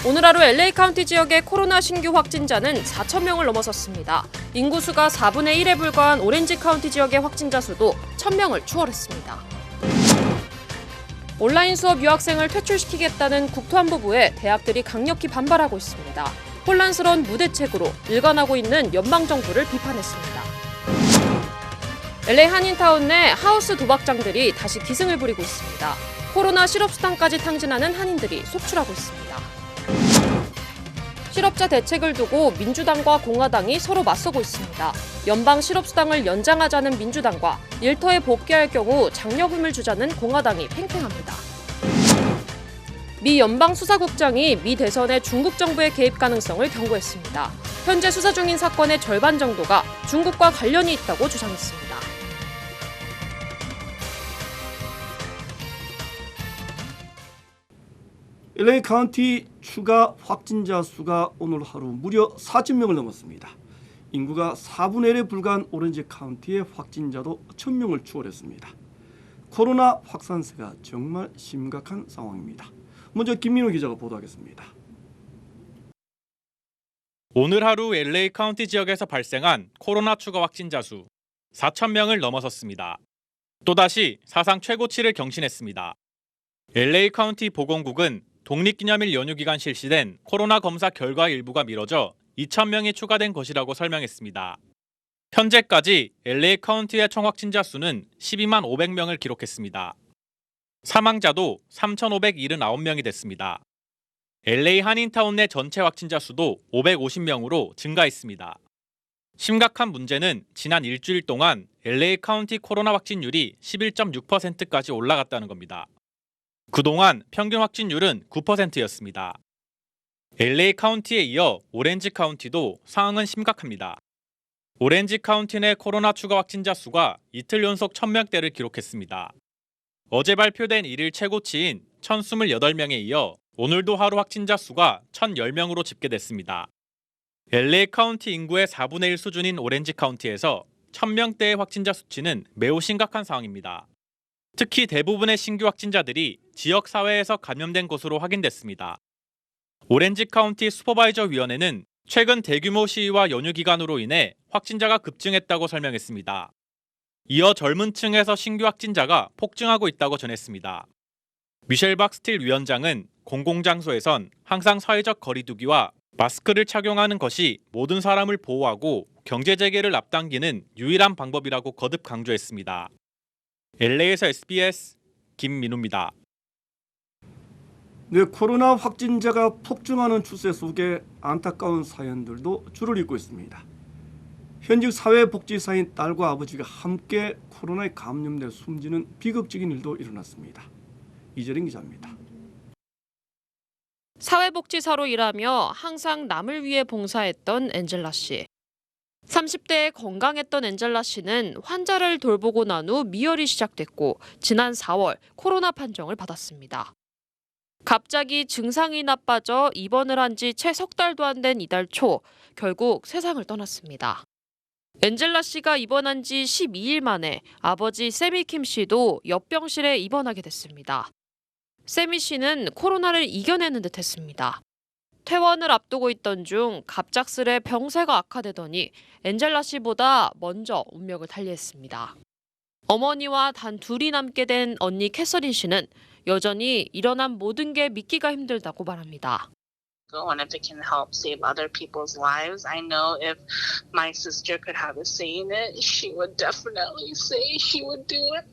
오늘 하루 LA 카운티 지역의 코로나 신규 확진자는 4,000명을 넘어섰습니다. 인구수가 4분의 1에 불과한 오렌지 카운티 지역의 확진자 수도 1,000명을 추월했습니다. 온라인 수업 유학생을 퇴출시키겠다는 국토안보부에 대학들이 강력히 반발하고 있습니다. 혼란스러운 무대책으로 일관하고 있는 연방정부를 비판했습니다. LA 한인타운 내 하우스 도박장들이 다시 기승을 부리고 있습니다. 코로나 실업수당까지 탕진하는 한인들이 속출하고 있습니다. 실업자 대책을 두고 민주당과 공화당이 서로 맞서고 있습니다. 연방 실업수당을 연장하자는 민주당과 일터에 복귀할 경우 장려금을 주자는 공화당이 팽팽합니다. 미 연방수사국장이 미 대선에 중국 정부의 개입 가능성을 경고했습니다. 현재 수사 중인 사건의 절반 정도가 중국과 관련이 있다고 주장했습니다. LA 카운티 추가 확진자 수가 오늘 하루 무려 4,000명을 넘었습니다. 인구가 4분의 1에 불과한 오렌지 카운티의 확진자도 1,000명을 추월했습니다. 코로나 확산세가 정말 심각한 상황입니다. 먼저 김민호 기자가 보도하겠습니다. 오늘 하루 LA 카운티 지역에서 발생한 코로나 추가 확진자 수 4,000명을 넘어섰습니다. 또다시 사상 최고치를 경신했습니다. LA 카운티 보건국은 독립기념일 연휴 기간 실시된 코로나 검사 결과 일부가 미뤄져 2,000명이 추가된 것이라고 설명했습니다. 현재까지 LA 카운티의 총 확진자 수는 12만 500명을 기록했습니다. 사망자도 3,579명이 됐습니다. LA 한인타운 내 전체 확진자 수도 550명으로 증가했습니다. 심각한 문제는 지난 일주일 동안 LA 카운티 코로나 확진율이 11.6%까지 올라갔다는 겁니다. 그동안 평균 확진율은 9%였습니다. LA 카운티에 이어 오렌지 카운티도 상황은 심각합니다. 오렌지 카운티 내 코로나 추가 확진자 수가 이틀 연속 1,000명대를 기록했습니다. 어제 발표된 일일 최고치인 1,028명에 이어 오늘도 하루 확진자 수가 1,010명으로 집계됐습니다. LA 카운티 인구의 4분의 1 수준인 오렌지 카운티에서 1,000명대의 확진자 수치는 매우 심각한 상황입니다. 특히 대부분의 신규 확진자들이 지역 사회에서 감염된 것으로 확인됐습니다. 오렌지 카운티 슈퍼바이저 위원회는 최근 대규모 시위와 연휴 기간으로 인해 확진자가 급증했다고 설명했습니다. 이어 젊은 층에서 신규 확진자가 폭증하고 있다고 전했습니다. 미셸 박스틸 위원장은 공공장소에선 항상 사회적 거리두기와 마스크를 착용하는 것이 모든 사람을 보호하고 경제 재개를 앞당기는 유일한 방법이라고 거듭 강조했습니다. LA에서 SBS 김민우입니다. 네, 코로나 확진자가 폭증하는 추세 속에 안타까운 사연들도 줄을 잇고 있습니다. 현직 사회복지사인 딸과 아버지가 함께 코로나에 감염돼 숨지는 비극적인 일도 일어났습니다. 이재린 기자입니다. 사회복지사로 일하며 항상 남을 위해 봉사했던 엔젤라 씨. 30대에 건강했던 엔젤라 씨는 환자를 돌보고 난 후 미열이 시작됐고 지난 4월 코로나 판정을 받았습니다. 갑자기 증상이 나빠져 입원을 한 지 채 석 달도 안 된 이달 초 결국 세상을 떠났습니다. 엔젤라 씨가 입원한 지 12일 만에 아버지 세미 킴 씨도 옆병실에 입원하게 됐습니다. 세미 씨는 코로나를 이겨내는 듯 했습니다. 퇴원을 앞두고 있던 중 갑작스레 병세가 악화되더니 엔젤라 씨보다 먼저 운명을 달리했습니다. 어머니와 단 둘이 남게 된 언니 캐서린 씨는 여전히 일어난 모든 게 믿기가 힘들다고 말합니다. And if it can help save other people's lives, I know if my sister could have a say in it, she would definitely say she would do it.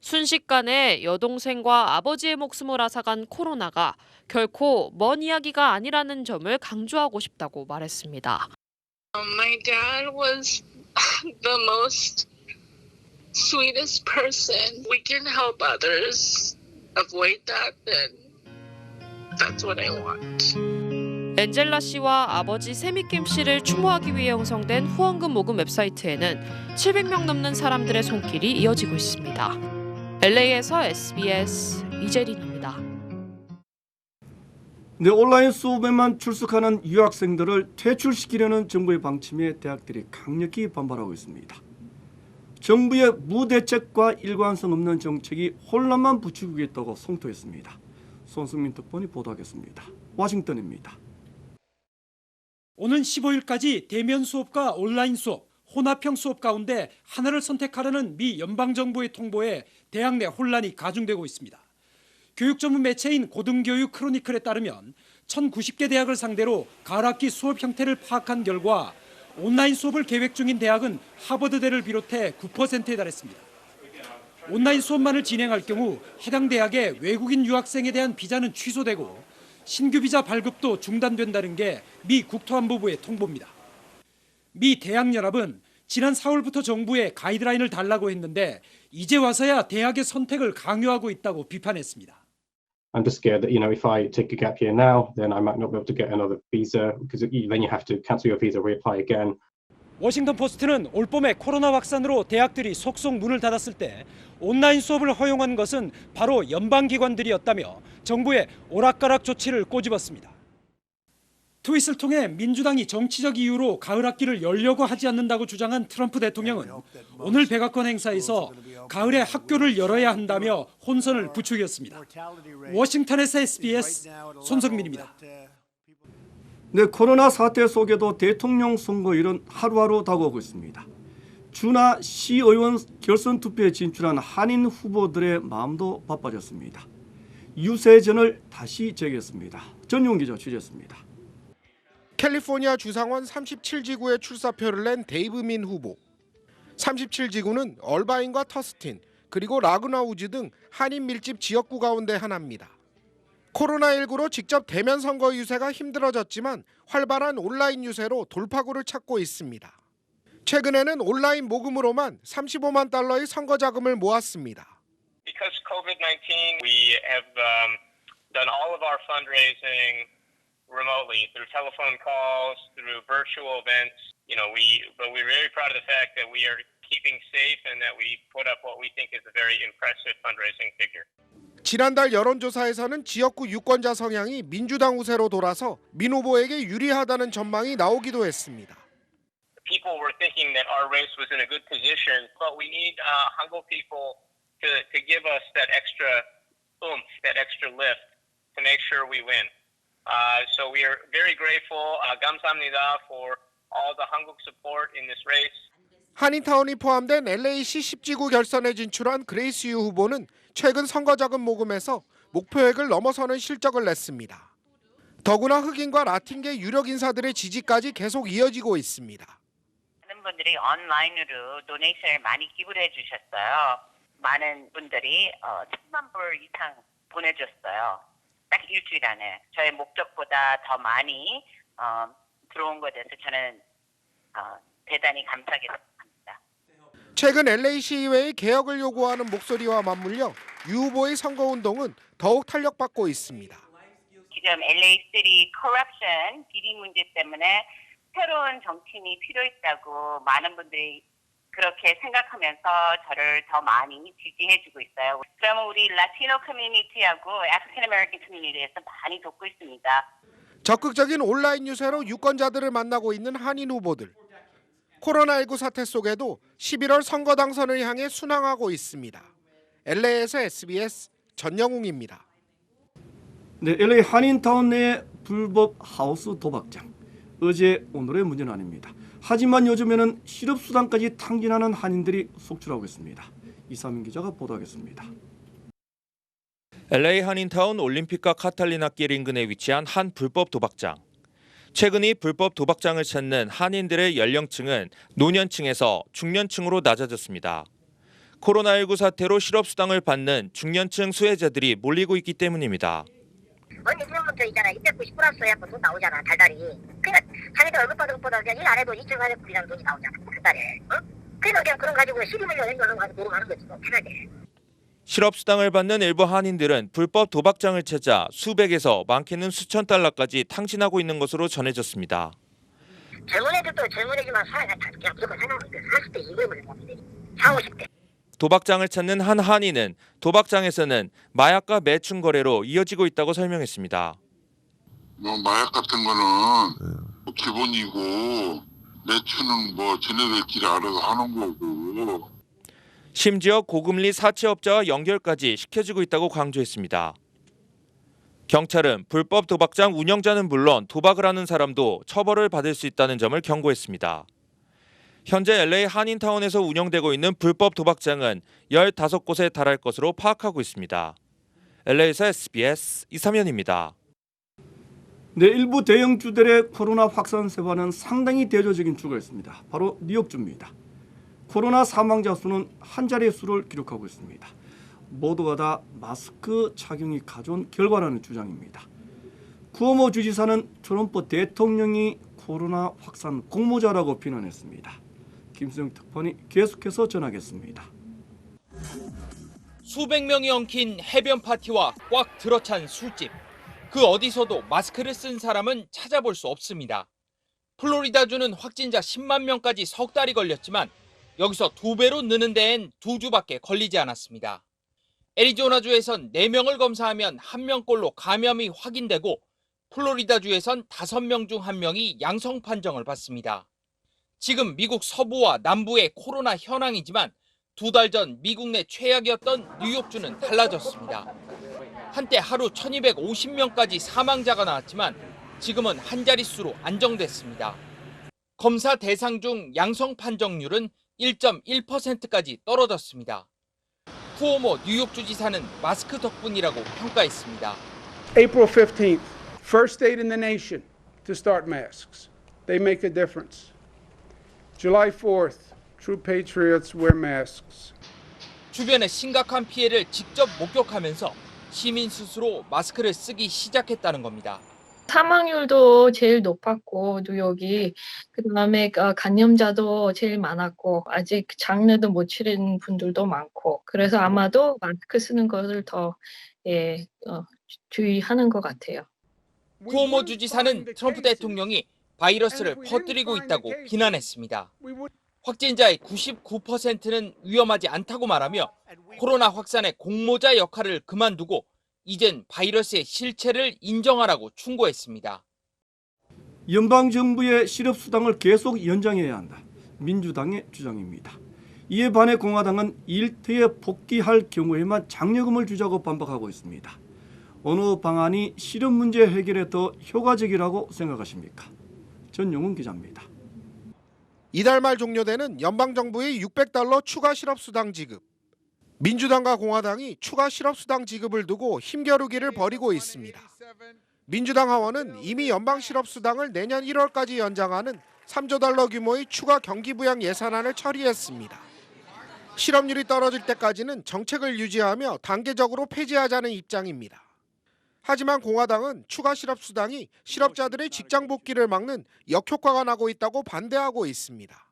순식간에 여동생과 아버지의 목숨을 앗아간 코로나가 결코 먼 이야기가 아니라는 점을 강조하고 싶다고 말했습니다. My dad was the most sweetest person. We can help others avoid that, then that's what I want. 엔젤라 씨와 아버지 세미 킴 씨를 추모하기 위해 형성된 후원금 모금 웹사이트에는 700명 넘는 사람들의 손길이 이어지고 있습니다. LA에서 SBS 이재린입니다. 네, 온라인 수업에만 출석하는 유학생들을 퇴출시키려는 정부의 방침에 대학들이 강력히 반발하고 있습니다. 정부의 무대책과 일관성 없는 정책이 혼란만 부추기고 있다고 성토했습니다. 손승민 특파원이 보도하겠습니다. 워싱턴입니다. 오는 15일까지 대면 수업과 온라인 수업, 혼합형 수업 가운데 하나를 선택하라는 미 연방정부의 통보에 대학 내 혼란이 가중되고 있습니다. 교육 전문 매체인 고등교육 크로니클에 따르면 1,090개 대학을 상대로 가을학기 수업 형태를 파악한 결과 온라인 수업을 계획 중인 대학은 하버드대를 비롯해 9%에 달했습니다. 온라인 수업만을 진행할 경우 해당 대학의 외국인 유학생에 대한 비자는 취소되고 신규 비자 발급도 중단된다는 게 미 국토안보부의 통보입니다. 미 대학연합은 지난 4월부터 정부에 가이드라인을 달라고 했는데 이제 와서야 대학의 선택을 강요하고 있다고 비판했습니다. I'm just scared that, if I take a gap year now, then I might not be able to get another visa because then you have to cancel your visa, reapply again. 워싱턴 포스트는 올봄에 코로나 확산으로 대학들이 속속 문을 닫았을 때 온라인 수업을 허용한 것은 바로 연방기관들이었다며 정부의 오락가락 조치를 꼬집었습니다. 트윗을 통해 민주당이 정치적 이유로 가을 학기를 열려고 하지 않는다고 주장한 트럼프 대통령은 오늘 백악관 행사에서 가을에 학교를 열어야 한다며 혼선을 부추겼습니다. 워싱턴에서 SBS 손석민입니다. 네, 코로나 사태 속에도 대통령 선거일은 하루하루 다가오고 있습니다. 주나 시의원 결선 투표에 진출한 한인 후보들의 마음도 바빠졌습니다. 유세전을 다시 재개했습니다. 전용 기자 취재했습니다. 캘리포니아 주상원 37지구에 출사표를 낸 데이브 민 후보. 37지구는 얼바인과 터스틴 그리고 라그나우즈 등 한인 밀집 지역구 가운데 하나입니다. 코로나19로 직접 대면 선거 유세가 힘들어졌지만 활발한 온라인 유세로 돌파구를 찾고 있습니다. 최근에는 온라인 모금으로만 35만 달러의 선거 자금을 모았습니다. Because COVID-19, we have done all of our fundraising remotely through telephone calls, through virtual events. But we're very proud of the fact that we are keeping safe and that we put up what we think is a very impressive fundraising figure. 지난달 여론조사에서는 지역구 유권자 성향이 민주당 우세로 돌아서 민 후보에게 유리하다는 전망이 나오기도 했습니다. People were thinking that our race was in a good position, but we need Hangul people to give us that extra oomph, that extra lift to make sure we win. So we are very grateful, 감사합니다 for all the Hangul support in this race. 한인타운이 포함된 LA시 10지구 결선에 진출한 그레이스 유 후보는 최근 선거자금 모금에서 목표액을 넘어서는 실적을 냈습니다. 더구나 흑인과 라틴계 유력 인사들의 지지까지 계속 이어지고 있습니다. 많은 분들이 온라인으로 도네이션을 많이 기부를 해주셨어요. 많은 분들이 1,000만 불 이상 보내줬어요. 딱 일주일 안에. 저의 목적보다 더 많이 들어온 것에 대해서 저는 대단히 감사하게 생각합니다. 최근 LA 시의회의 개혁을 요구하는 목소리와 맞물려 유 후보의 선거운동은 더욱 탄력받고 있습니다. 지금 LA3 corruption 비리 문제 때문에 새로운 정치인이 필요 있다고 많은 분들이 그렇게 생각하면서 저를 더 많이 지지해주고 있어요. 그러면 우리 라티노 커뮤니티하고 아프리칸 아메리칸 커뮤니티에서 많이 돕고 있습니다. 적극적인 온라인 유세로 유권자들을 만나고 있는 한인 후보들. 코로나19 사태 속에도 11월 선거 당선을 향해 순항하고 있습니다. LA에서 SBS 전영웅입니다. 네, LA 한인타운 내 불법 하우스 도박장. 어제 오늘의 문제는 아닙니다. 하지만 요즘에는 실업수당까지 탕진하는 한인들이 속출하고 있습니다. 이상민 기자가 보도하겠습니다. LA 한인타운 올림픽과 카탈리나 길 인근에 위치한 한 불법 도박장. 최근 이 불법 도박장을 찾는 한인들의 연령층은 노년층에서 중년층으로 낮아졌습니다. 코로나19 사태로 실업수당을 받는 중년층 수혜자들이 몰리고 있기 때문입니다. 언니 수능부터 있잖아. 290 플러스 해갖고 돈 나오잖아. 달달이. 그러니까 자기들 월급 받은 것보다 그냥 일 안 해도 2,400불이라는 돈이 나오잖아. 그 달에. 그래서 그냥 그런 가지고 12밀리언 연결로 가지고 보러 가는 거지. 편하게. 실업수당을 받는 일부 한인들은 불법 도박장을 찾아 수백에서 많게는 수천 달러까지 탕진하고 있는 것으로 전해졌습니다. 젊은 애들도 젊은 애지만 그냥 무조건 생각하니까 40대 이후에 보는데 40, 50대. 도박장을 찾는 한 한인은 도박장에서는 마약과 매춘 거래로 이어지고 있다고 설명했습니다. 마약 같은 거는 기본이고 매춘은 쟤네들끼리 알아서 하는 거고. 심지어 고금리 사채업자와 연결까지 시켜주고 있다고 강조했습니다. 경찰은 불법 도박장 운영자는 물론 도박을 하는 사람도 처벌을 받을 수 있다는 점을 경고했습니다. 현재 LA 한인타운에서 운영되고 있는 불법 도박장은 15곳에 달할 것으로 파악하고 있습니다. LA에서 SBS 이삼현입니다. 네, 일부 대형주들의 코로나 확산 세화는 상당히 대조적인 주가 있습니다. 바로 뉴욕주입니다. 코로나 사망자 수는 한 자릿 수를 기록하고 있습니다. 모두가 다 마스크 착용이 가져온 결과라는 주장입니다. 쿠오모 주지사는 트럼프 대통령이 코로나 확산 공모자라고 비난했습니다. 김수영 특파원이 계속해서 전하겠습니다. 수백 명이 엉킨 해변 파티와 꽉 들어찬 술집. 그 어디서도 마스크를 쓴 사람은 찾아볼 수 없습니다. 플로리다주는 확진자 10만 명까지 석 달이 걸렸지만 여기서 2배로 느는 데엔 2주밖에 걸리지 않았습니다. 애리조나주에선 4명을 검사하면 1명꼴로 감염이 확인되고 플로리다주에선 5명 중 1명이 양성 판정을 받습니다. 지금 미국 서부와 남부의 코로나 현황이지만 2달 전 미국 내 최악이었던 뉴욕주는 달라졌습니다. 한때 하루 1250명까지 사망자가 나왔지만 지금은 한 자릿수로 안정됐습니다. 검사 대상 중 양성 판정률은 1.1%까지 떨어졌습니다. 쿠오모 뉴욕주지사는 마스크 덕분이라고 평가했습니다. April 15th, first state in the nation to start masks. They make a difference. July 4th, true patriots wear masks. 주변의 심각한 피해를 직접 목격하면서 시민 스스로 마스크를 쓰기 시작했다는 겁니다. 사망률도 제일 높았고 뉴욕이 그다음에 감염자도 제일 많았고 아직 장례도 못 치른 분들도 많고 그래서 아마도 마스크 쓰는 것을 더 주의하는 것 같아요. 쿠오모 주지사는 트럼프 대통령이 바이러스를 퍼뜨리고 있다고 비난했습니다. 확진자의 99%는 위험하지 않다고 말하며 코로나 확산의 공모자 역할을 그만두고 이젠 바이러스의 실체를 인정하라고 충고했습니다. 연방정부의 실업수당을 계속 연장해야 한다. 민주당의 주장입니다. 이에 반해 공화당은 일터에 복귀할 경우에만 장려금을 주자고 반박하고 있습니다. 어느 방안이 실업 문제 해결에 더 효과적이라고 생각하십니까? 전용훈 기자입니다. 이달 말 종료되는 연방정부의 $600 추가 실업수당 지급. 민주당과 공화당이 추가 실업수당 지급을 두고 힘겨루기를 벌이고 있습니다. 민주당 하원은 이미 연방 실업수당을 내년 1월까지 연장하는 $3조 규모의 추가 경기부양 예산안을 처리했습니다. 실업률이 떨어질 때까지는 정책을 유지하며 단계적으로 폐지하자는 입장입니다. 하지만 공화당은 추가 실업수당이 실업자들의 직장 복귀를 막는 역효과가 나고 있다고 반대하고 있습니다.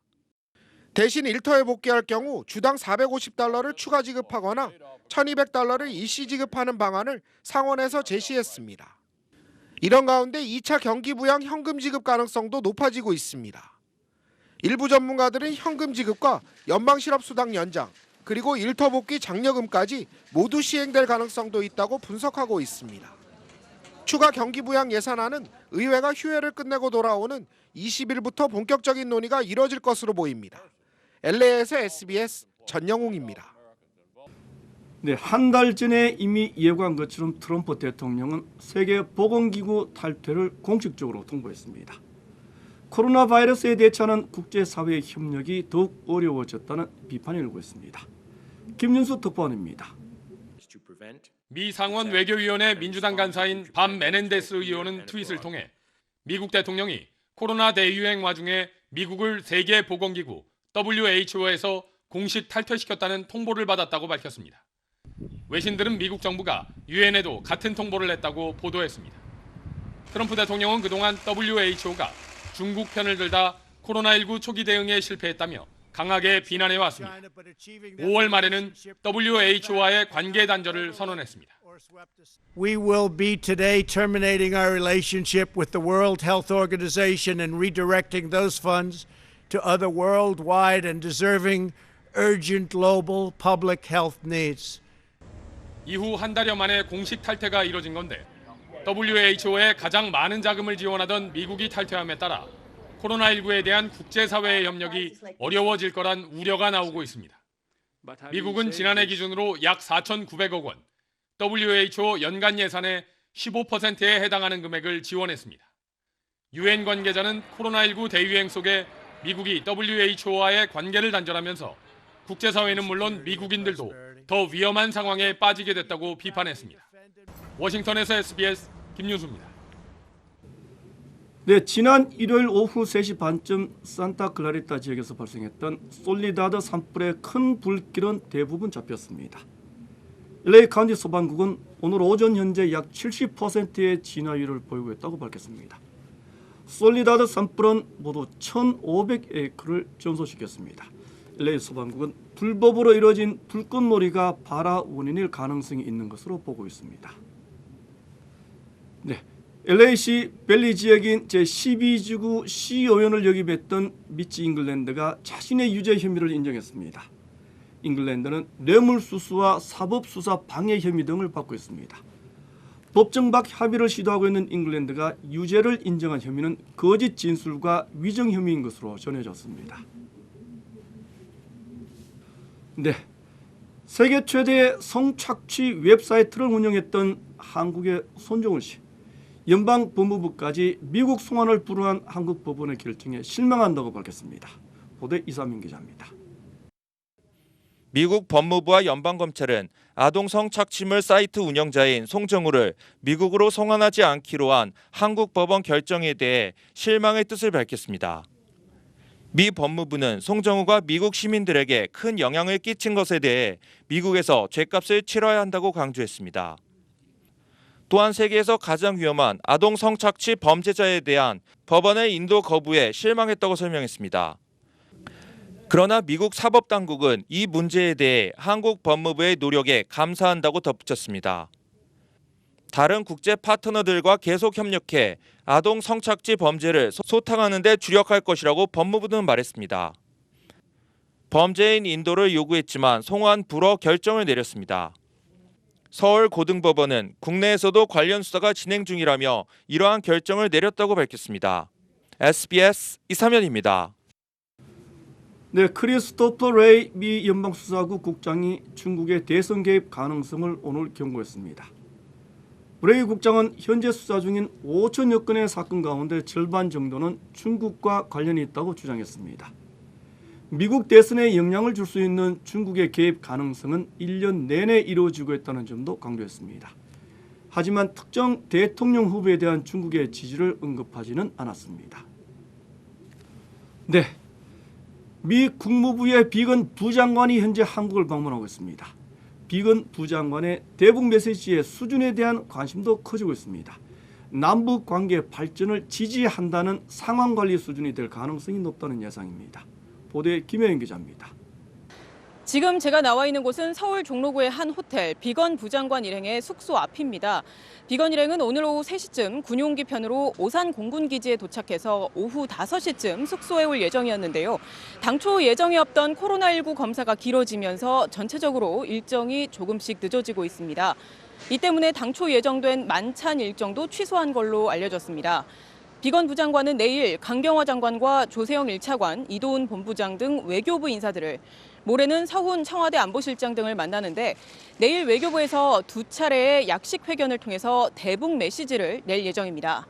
대신 일터에 복귀할 경우 주당 $450를 추가 지급하거나 $1,200를 일시 지급하는 방안을 상원에서 제시했습니다. 이런 가운데 2차 경기부양 현금 지급 가능성도 높아지고 있습니다. 일부 전문가들은 현금 지급과 연방실업수당 연장, 그리고 일터 복귀 장려금까지 모두 시행될 가능성도 있다고 분석하고 있습니다. 추가 경기부양 예산안은 의회가 휴회를 끝내고 돌아오는 20일부터 본격적인 논의가 이뤄질 것으로 보입니다. LA에서 SBS 전영웅입니다. 네, 한 달 전에 이미 예고한 것처럼 트럼프 대통령은 세계보건기구 탈퇴를 공식적으로 통보했습니다. 코로나 바이러스에 대처하는 국제사회의 협력이 더욱 어려워졌다는 비판이 일고 있습니다. 김윤수 특파원입니다. 미 상원 외교위원회 민주당 간사인 밤 메넨데스 의원은 트윗을 통해 미국 대통령이 코로나 대유행 와중에 미국을 세계보건기구 WHO에서 공식 탈퇴시켰다는 통보를 받았다고 밝혔습니다. 외신들은 미국 정부가 유엔에도 같은 통보를 했다고 보도했습니다. 트럼프 대통령은 그동안 WHO가 중국 편을 들다 코로나19 초기 대응에 실패했다며 강하게 비난해왔습니다. 5월 말에는 WHO와의 관계 단절을 선언했습니다. We will be today terminating our relationship with the World Health Organization and redirecting those funds to other worldwide and deserving urgent global public health needs. 이후 한 달여 만에 공식 탈퇴가 이뤄진 건데 WHO에 가장 많은 자금을 지원하던 미국이 탈퇴함에 따라 코로나19에 대한 국제사회의 협력이 어려워질 거란 우려가 나오고 있습니다. 미국은 지난해 기준으로 약 4,900억 원, WHO 연간 예산의 15%에 해당하는 금액을 지원했습니다. 유엔 관계자는 코로나19 대유행 속에 미국이 WHO와의 관계를 단절하면서 국제사회는 물론 미국인들도 더 위험한 상황에 빠지게 됐다고 비판했습니다. 워싱턴에서 SBS 김윤수입니다. 네, 지난 일요일 오후 3시 반쯤 산타클라리타 지역에서 발생했던 솔리다드 산불의 큰 불길은 대부분 잡혔습니다. LA 카운티 소방국은 오늘 오전 현재 약 70%의 진화율을 보이고 있다고 밝혔습니다. 솔리다드 산불은 모두 1,500에이크를 전소시켰습니다. LA 소방국은 불법으로 이루어진 불꽃놀이가 발화 원인일 가능성이 있는 것으로 보고 있습니다. 네, LA시 벨리 지역인 제12지구 시의원을 역임했던 미치 잉글랜드가 자신의 유죄 혐의를 인정했습니다. 잉글랜드는 뇌물수수와 사법수사 방해 혐의 등을 받고 있습니다. 법정 밖 합의를 시도하고 있는 잉글랜드가 유죄를 인정한 혐의는 거짓 진술과 위정 혐의인 것으로 전해졌습니다. 네, 세계 최대의 성착취 웹사이트를 운영했던 한국의 손정훈 씨, 연방법무부까지 미국 송환을 불허한 한국 법원의 결정에 실망한다고 밝혔습니다. 보도에 이상민 기자입니다. 미국 법무부와 연방검찰은 아동 성착취물 사이트 운영자인 송정우를 미국으로 송환하지 않기로 한 한국 법원 결정에 대해 실망의 뜻을 밝혔습니다. 미 법무부는 송정우가 미국 시민들에게 큰 영향을 끼친 것에 대해 미국에서 죗값을 치러야 한다고 강조했습니다. 또한 세계에서 가장 위험한 아동 성착취 범죄자에 대한 법원의 인도 거부에 실망했다고 설명했습니다. 그러나 미국 사법당국은 이 문제에 대해 한국 법무부의 노력에 감사한다고 덧붙였습니다. 다른 국제 파트너들과 계속 협력해 아동 성착취 범죄를 소탕하는 데 주력할 것이라고 법무부는 말했습니다. 범죄인 인도를 요구했지만 송환 불허 결정을 내렸습니다. 서울고등법원은 국내에서도 관련 수사가 진행 중이라며 이러한 결정을 내렸다고 밝혔습니다. SBS 이사면입니다. 네, 크리스토퍼 레이 미 연방수사국 국장이 중국의 대선 개입 가능성을 오늘 경고했습니다. 레이 국장은 현재 수사 중인 5천여 건의 사건 가운데 절반 정도는 중국과 관련이 있다고 주장했습니다. 미국 대선에 영향을 줄 수 있는 중국의 개입 가능성은 1년 내내 이루어지고 있다는 점도 강조했습니다. 하지만 특정 대통령 후보에 대한 중국의 지지를 언급하지는 않았습니다. 네, 미 국무부의 비건 부장관이 현재 한국을 방문하고 있습니다. 비건 부장관의 대북 메시지의 수준에 대한 관심도 커지고 있습니다. 남북 관계 발전을 지지한다는 상황관리 수준이 될 가능성이 높다는 예상입니다. 보도에 김혜연 기자입니다. 지금 제가 나와 있는 곳은 서울 종로구의 한 호텔 비건 부장관 일행의 숙소 앞입니다. 비건 일행은 오늘 오후 3시쯤 군용기 편으로 오산 공군기지에 도착해서 오후 5시쯤 숙소에 올 예정이었는데요. 당초 예정이 없던 코로나19 검사가 길어지면서 전체적으로 일정이 조금씩 늦어지고 있습니다. 이 때문에 당초 예정된 만찬 일정도 취소한 걸로 알려졌습니다. 비건 부장관은 내일 강경화 장관과 조세영 1차관, 이도훈 본부장 등 외교부 인사들을, 모레는 서훈 청와대 안보실장 등을 만나는데 내일 외교부에서 2차례의 약식 회견을 통해서 대북 메시지를 낼 예정입니다.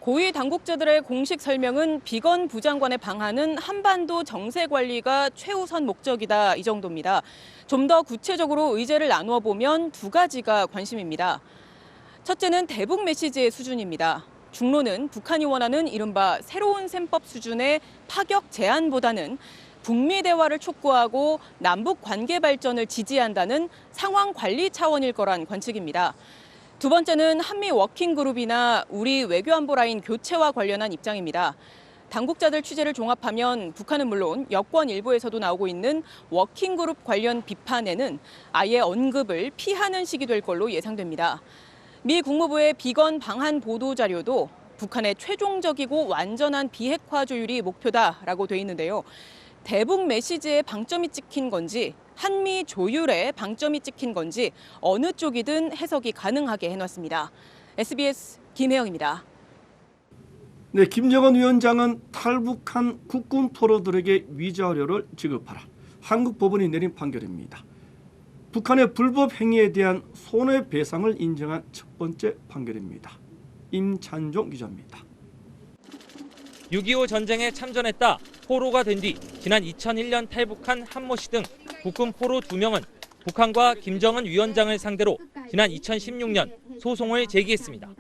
고위 당국자들의 공식 설명은 비건 부장관의 방한은 한반도 정세 관리가 최우선 목적이다, 이 정도입니다. 좀 더 구체적으로 의제를 나누어 보면 2가지가 관심입니다. 첫째는 대북 메시지의 수준입니다. 중로는 북한이 원하는 이른바 새로운 셈법 수준의 파격 제한보다는 북미 대화를 촉구하고 남북 관계 발전을 지지한다는 상황 관리 차원일 거란 관측입니다. 두 번째는 한미 워킹그룹이나 우리 외교안보 라인 교체와 관련한 입장입니다. 당국자들 취재를 종합하면 북한은 물론 여권 일부에서도 나오고 있는 워킹그룹 관련 비판에는 아예 언급을 피하는 식이 될 걸로 예상됩니다. 미 국무부의 비건 방한 보도 자료도 북한의 최종적이고 완전한 비핵화 조율이 목표다라고 돼 있는데요. 대북 메시지에 방점이 찍힌 건지 한미 조율에 방점이 찍힌 건지 어느 쪽이든 해석이 가능하게 해놨습니다. SBS 김혜영입니다. 네, 김정은 위원장은 탈북한 국군 포로들에게 위자료를 지급하라. 한국 법원이 내린 판결입니다. 북한의 불법 행위에 대한 손해배상을 인정한 첫 번째 판결입니다. 임찬종 기자입니다. 6.25 전쟁에 참전했다 포로가 된 뒤 지난 2001년 탈북한 한모 씨 등 국군 포로 2명은 북한과 김정은 위원장을 상대로 지난 2016년 소송을 제기했습니다.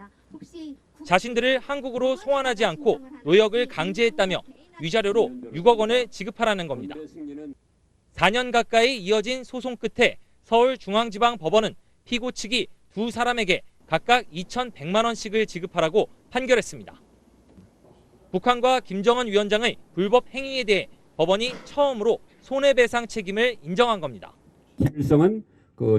자신들을 한국으로 소환하지 않고 노역을 강제했다며 위자료로 6억 원을 지급하라는 겁니다. 4년 가까이 이어진 소송 끝에 서울중앙지방법원은 피고 측이 두 사람에게 각각 2,100만 원씩을 지급하라고 판결했습니다. 북한과 김정은 위원장의 불법 행위에 대해 법원이 처음으로 손해배상 책임을 인정한 겁니다. 김일성은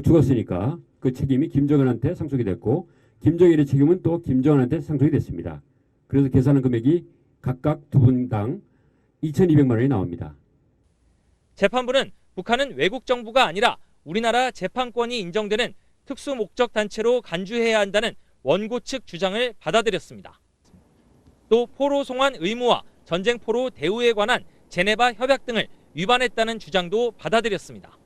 죽었으니까 그 책임이 김정은한테 상속이 됐고 김정일의 책임은 또 김정은한테 상속이 됐습니다. 그래서 계산한 금액이 각각 두 분당 2,200만 원이 나옵니다. 재판부는 북한은 외국 정부가 아니라 우리나라 재판권이 인정되는 특수목적 단체로 간주해야 한다는 원고 측 주장을 받아들였습니다. 또 포로 송환 의무와 전쟁 포로 대우에 관한 제네바 협약 등을 위반했다는 주장도 받아들였습니다.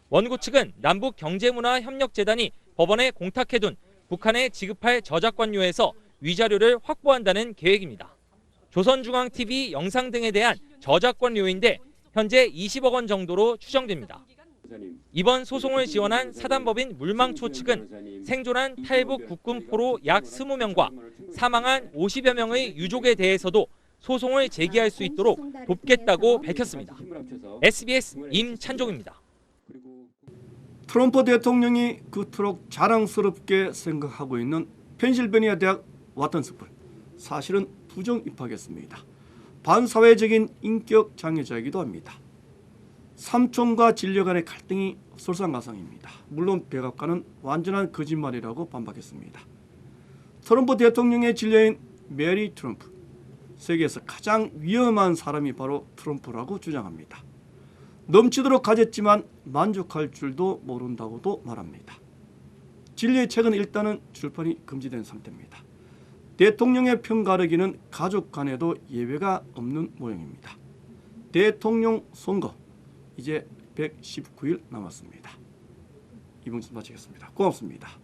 원고 측은 남북경제문화협력재단이 법원에 공탁해둔 북한에 지급할 저작권료에서 위자료를 확보한다는 계획입니다. 조선중앙TV 영상 등에 대한 저작권료인데 현재 20억 원 정도로 추정됩니다. 이번 소송을 지원한 사단법인 물망초 측은 생존한 탈북 국군 포로 약 20명과 사망한 50여 명의 유족에 대해서도 소송을 제기할 수 있도록 돕겠다고 밝혔습니다. SBS 임찬종입니다. 트럼프 대통령이 그토록 자랑스럽게 생각하고 있는 펜실베니아 대학 와튼스쿨, 사실은 부정 입학했습니다. 반사회적인 인격 장애자이기도 합니다. 삼촌과 진료 간의 갈등이 설상가상입니다. 물론 백악관은 완전한 거짓말이라고 반박했습니다. 트럼프 대통령의 진료인 메리 트럼프, 세계에서 가장 위험한 사람이 바로 트럼프라고 주장합니다. 넘치도록 가졌지만 만족할 줄도 모른다고도 말합니다. 진료의 책은 일단은 출판이 금지된 상태입니다. 대통령의 평가르기는 가족 간에도 예외가 없는 모양입니다. 대통령 선거 이제 119일 남았습니다. 이번 주 마치겠습니다. 고맙습니다.